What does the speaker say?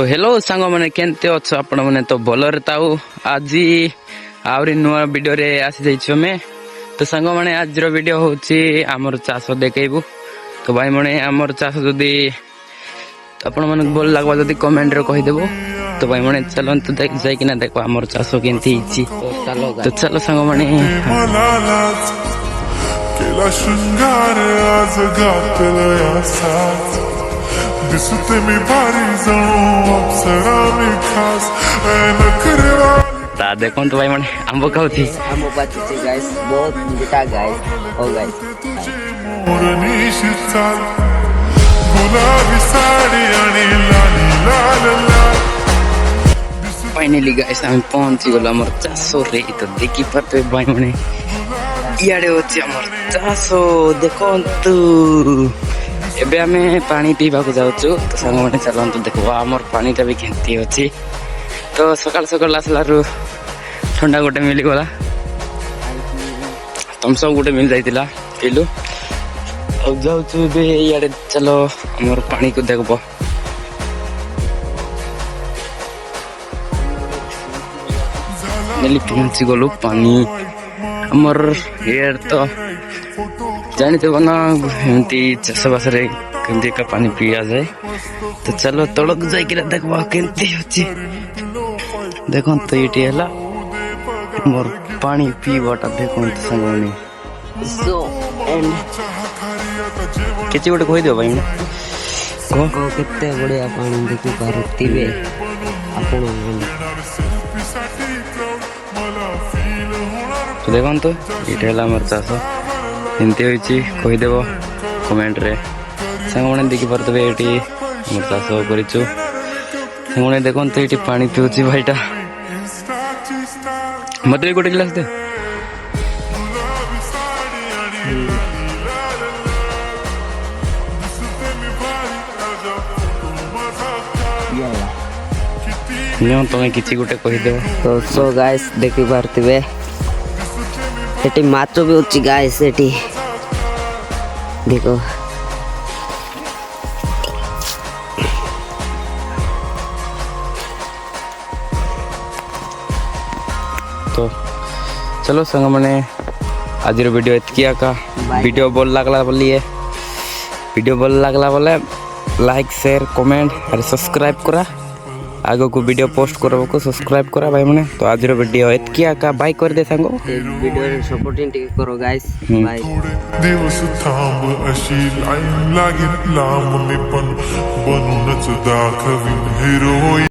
तो हेलो सांग मैंने केनते अच्छो आपण मैंने तो भलरे ताऊ आज आहरी नुआ वीडियो रे आसी जाइछो में तो सांग मैंने आज वीडियो होची आमर चाष देखेबू। तो भाई मैंने आमर चाष जदी आपण मन भल लागबा जदी कमेंट रे कहि देबो। तो भाई मैंने चलो तो जाई किना देखो आमर चाष केनती हिची। तो चलो सांग मैंने केला शृंगार आज घातलया साथ दिसते मी भारी जणू अप्सरा मी खास नखरेवा ता देखो तो भाई मैंने आंबो खाउथी आंबो पाचुचे गाइस बहुत मीठा गाइस ओ गाइस मोरनीशी चाल गुलाबी साडी आणि लाली लाल लाल फाइनली गाइस हम पहुंची गलो आमर चाषो रे। तो देखि पाते भाई मैंने इयाडे होची आमर चाषो देखंतु एबे आमे पानी पीबा को जाउछु। तो संग माने चलंतु देखो आमर पानीटा भी केंती होची। तो सकाल सकाल आसलारु ठंडा गोटे मिली गला थम्स अप गोटे मिल जाइतिला पीलु अब जाउछु बे इयाडे चलो आमर पानी को देखबो। नेली पहुंची गलो पानी आमर हेयर तो जानते बना एमती चाष बास केमती का पानी पिया जाए। तो चलो तड़क जाए देखवा केमती होची देखो तो ये है मोर पानी पीवाटा देखो तो संगनी सो एंड किछि गोटे कहि दियो भाई को केते बढ़िया पानी देखि पारुतिबे आपण तो देखो तो ये है मोर चाष एमती होची कहि देबो कमेंट रे संग माने देखि परतबे एटी मोर चाष करिछु। संग देखो तो ये पानी पिउची भाईटा मत गोटे गिलास दे तुम्हें किसी गोटे कहीदेव। तो सो गाइस देखि पारतिबे एटी माचो भी उची गाइस एटी देखो तो चलो संग मैंने आज वीडियो एतकी आका वीडियो भल लागला बोलिए वीडियो भल लागला बोले लाइक शेयर कमेंट और सब्सक्राइब करा आगो को वीडियो पोस्ट करबो को सब्सक्राइब करा भाई माने। तो आज वीडियो एतकी आका बाय कर दे सांगो वीडियो रे सपोर्टिंग करो गाइस बाय दिवस थांब अशी लाईन लागेल लांब मी पण बनूनच दाखवीन हिरो।